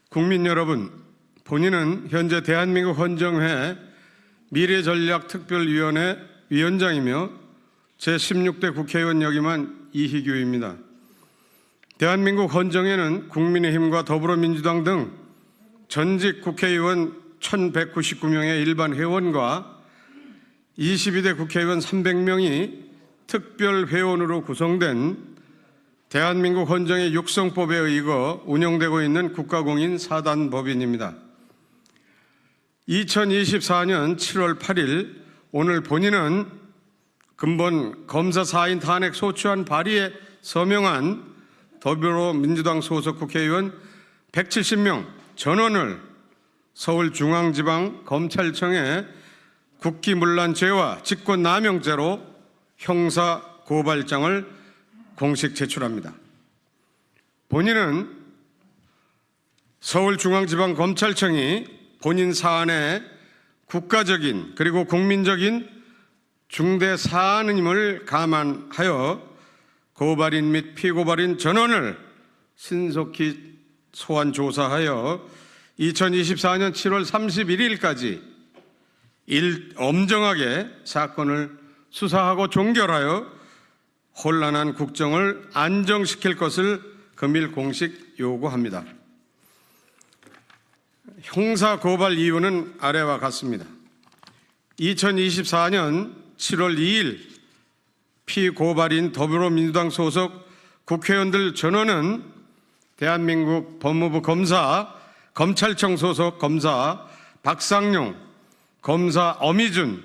국민 여러분, 본인은 현재 대한민국 헌정회 미래전략특별위원회 위원장이며 제16대 국회의원 역임한 이희규입니다. 대한민국 헌정회는 국민의힘과 더불어민주당 등 전직 국회의원 1199명의 일반 회원과 22대 국회의원 300명이 특별회원으로 구성된 대한민국 헌정회 육성법에 의거 운영되고 있는 국가공인 사단법인입니다. 2024년 7월 8일 오늘 본인은 근본 검사 사인 탄핵 소추안 발의에 서명한 더불어민주당 소속 국회의원 170명 전원을 서울중앙지방검찰청에 국기문란죄와 직권남용죄로 형사고발장을 공식 제출합니다. 본인은 서울중앙지방검찰청이 본인 사안에 국가적인 그리고 국민적인 중대 사안임을 감안하여 고발인 및 피고발인 전원을 신속히 소환 조사하여 2024년 7월 31일까지 엄정하게 사건을 수사하고 종결하여 혼란한 국정을 안정시킬 것을 금일 공식 요구합니다. 형사고발 이유는 아래와 같습니다. 2024년 7월 2일 피고발인 더불어민주당 소속 국회의원들 전원은 대한민국 법무부 검사, 검찰청 소속 검사 박상용, 검사 엄희준,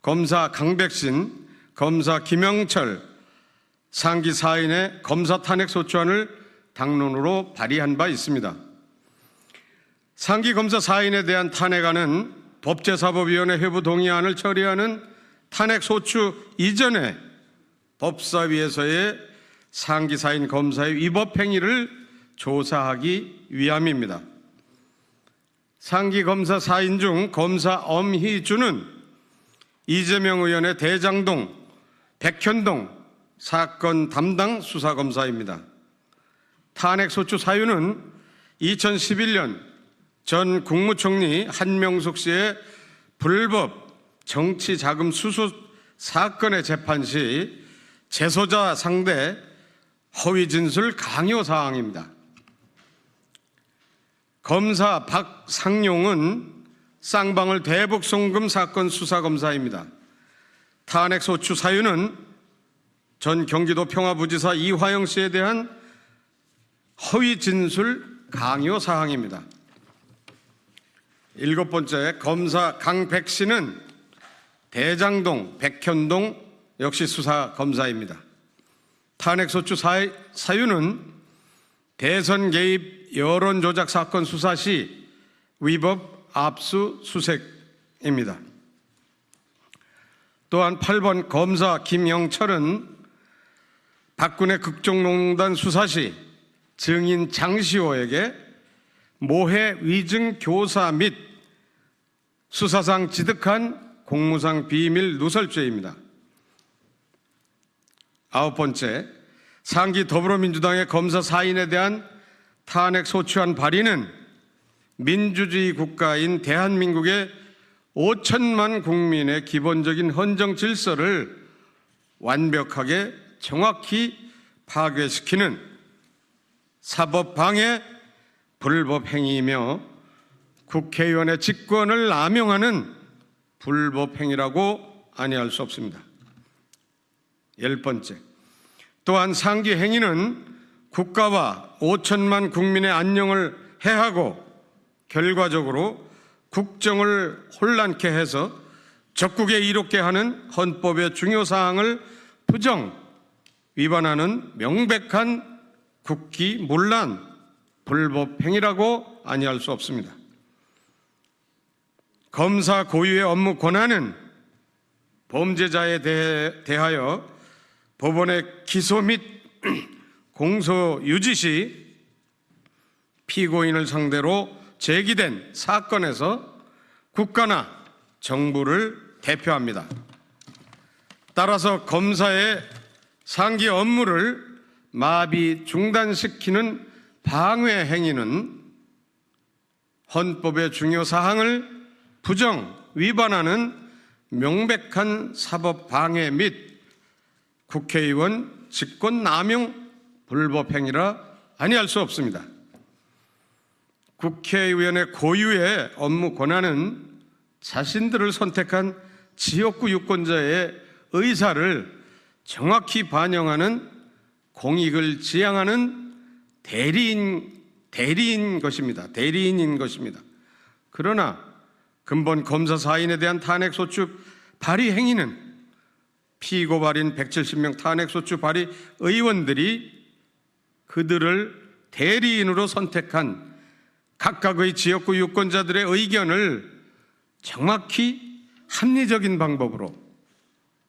검사 강백신, 검사 김영철 상기 사인의 검사 탄핵 소추안을 당론으로 발의한 바 있습니다. 상기 검사 사인에 대한 탄핵안은 법제사법위원회 회부 동의안을 처리하는 탄핵 소추 이전에 법사위에서의 상기 사인 검사의 위법 행위를 조사하기 위함입니다. 상기 검사 사인 중 검사 엄희준은 이재명 의원의 대장동, 백현동 사건 담당 수사검사입니다. 탄핵 소추 사유는 2011년 전 국무총리 한명숙 씨의 불법 정치자금 수수 사건의 재판 시 재소자 상대 허위 진술 강요 사항입니다. 검사 박상용은 쌍방울 대북 송금 사건 수사검사입니다. 탄핵 소추 사유는 전 경기도 평화부지사 이화영 씨에 대한 허위 진술 강요 사항입니다. 7번째, 검사 강백신은 대장동, 백현동 역시 수사검사입니다. 탄핵 소추 사유는 대선 개입 여론조작 사건 수사 시 위법 압수수색입니다. 또한 8번 검사 김영철은 박근혜 국정농단 수사 시 증인 장시호에게 모해 위증 교사 및 수사상 지득한 공무상 비밀 누설죄입니다. 9번째, 상기 더불어민주당의 검사 사인에 대한 탄핵 소추안 발의는 민주주의 국가인 대한민국의 5천만 국민의 기본적인 헌정 질서를 완벽하게 정확히 파괴시키는 사법방해 불법 행위이며 국회의원의 직권을 남용하는 불법 행위라고 아니할 수 없습니다. 10번째, 또한 상기 행위는 국가와 5천만 국민의 안녕을 해하고 결과적으로 국정을 혼란케 해서 적국에 이롭게 하는 헌법의 중요 사항을 부정 위반하는 명백한 국기문란 불법 행위라고 아니할 수 없습니다. 검사 고유의 업무 권한은 범죄자에 대하여 법원의 기소 및 공소 유지 시 피고인을 상대로 제기된 사건에서 국가나 정부를 대표합니다. 따라서 검사의 상기 업무를 마비 중단시키는 방해 행위는 헌법의 중요 사항을 부정, 위반하는 명백한 사법 방해 및 국회의원 직권 남용 불법 행위라 아니할 수 없습니다. 국회의원의 고유의 업무 권한은 자신들을 선택한 지역구 유권자의 의사를 정확히 반영하는 공익을 지향하는 대리인인 것입니다. 그러나 근본 검사 사인에 대한 탄핵소추 발의 행위는 피고 발인 170명 탄핵소추 발의 의원들이 그들을 대리인으로 선택한 각각의 지역구 유권자들의 의견을 정확히 합리적인 방법으로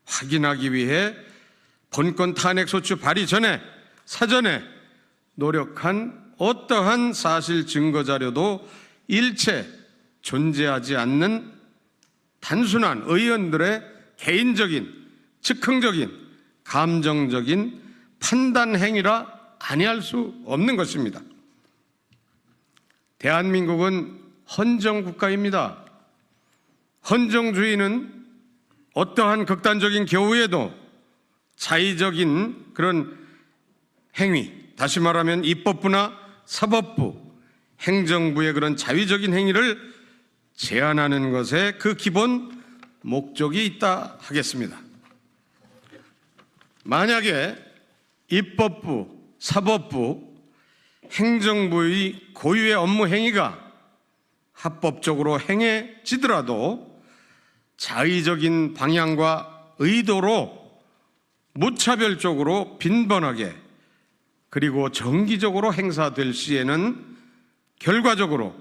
확인하기 위해 본건 탄핵소추 발의 전에 사전에 노력한 어떠한 사실 증거 자료도 일체 존재하지 않는 단순한 의원들의 개인적인, 즉흥적인, 감정적인 판단 행위라 아니할 수 없는 것입니다. 대한민국은 헌정국가입니다. 헌정주의는 어떠한 극단적인 경우에도 자의적인 그런 행위, 다시 말하면 입법부나 사법부, 행정부의 그런 자위적인 행위를 제한하는 것에 그 기본 목적이 있다 하겠습니다. 만약에 입법부, 사법부, 행정부의 고유의 업무 행위가 합법적으로 행해지더라도 자의적인 방향과 의도로 무차별적으로 빈번하게 그리고 정기적으로 행사될 시에는 결과적으로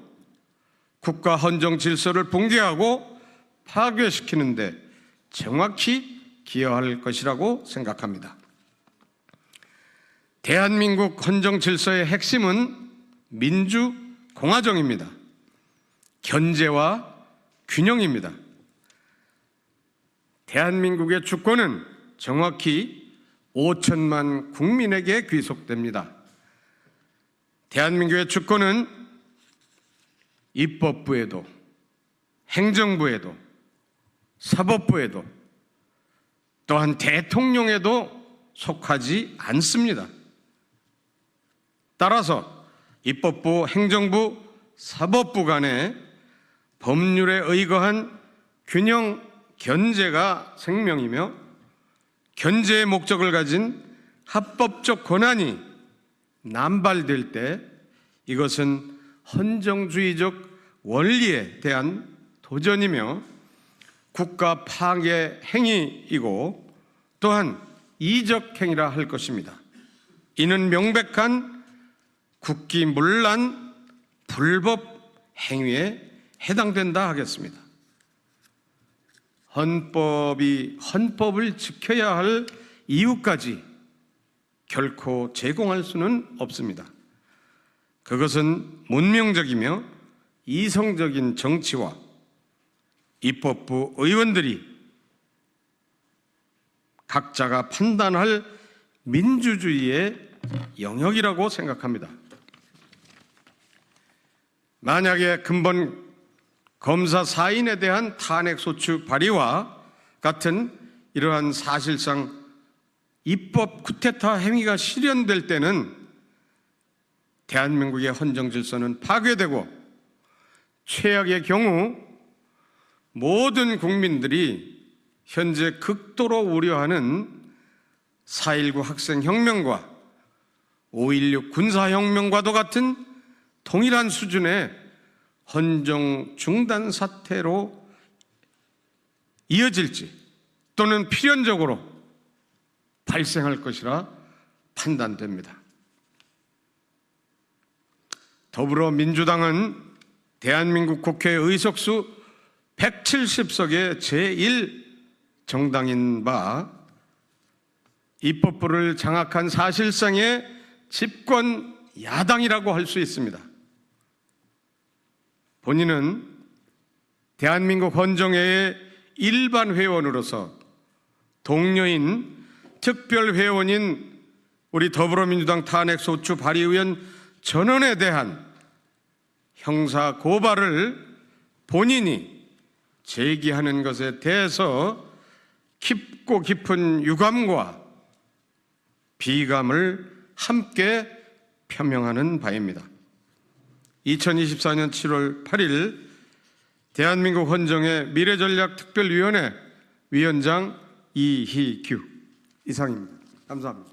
국가 헌정 질서를 붕괴하고 파괴시키는 데 정확히 기여할 것이라고 생각합니다. 대한민국 헌정 질서의 핵심은 민주공화정입니다. 견제와 균형입니다. 대한민국의 주권은 정확히 5천만 국민에게 귀속됩니다. 대한민국의 주권은 입법부에도, 행정부에도, 사법부에도, 또한 대통령에도 속하지 않습니다. 따라서 입법부, 행정부, 사법부 간의 법률에 의거한 균형 견제가 생명이며 견제의 목적을 가진 합법적 권한이 남발될 때 이것은 헌정주의적 원리에 대한 도전이며 국가 파괴 행위이고 또한 이적 행위라 할 것입니다. 이는 명백한 국기문란 불법 행위에 해당된다 하겠습니다. 헌법을 지켜야 할 이유까지 결코 제공할 수는 없습니다. 그것은 문명적이며 이성적인 정치와 입법부 의원들이 각자가 판단할 민주주의의 영역이라고 생각합니다. 만약에 근본 검사 사인에 대한 탄핵소추 발의와 같은 이러한 사실상 입법 쿠데타 행위가 실현될 때는 대한민국의 헌정 질서는 파괴되고 최악의 경우 모든 국민들이 현재 극도로 우려하는 4.19 학생혁명과 5.16 군사혁명과도 같은 동일한 수준의 헌정 중단 사태로 이어질지 또는 필연적으로 발생할 것이라 판단됩니다. 더불어민주당은 대한민국 국회 의석수 170석의 제1정당인 바 입법부를 장악한 사실상의 집권 야당이라고 할 수 있습니다. 본인은 대한민국 헌정회의 일반 회원으로서 동료인 특별회원인 우리 더불어민주당 탄핵소추 발의의원 전원에 대한 형사 고발을 본인이 제기하는 것에 대해서 깊고 깊은 유감과 비감을 함께 표명하는 바입니다. 2024년 7월 8일 대한민국 헌정의 미래전략특별위원회 위원장 이희규 이상입니다. 감사합니다.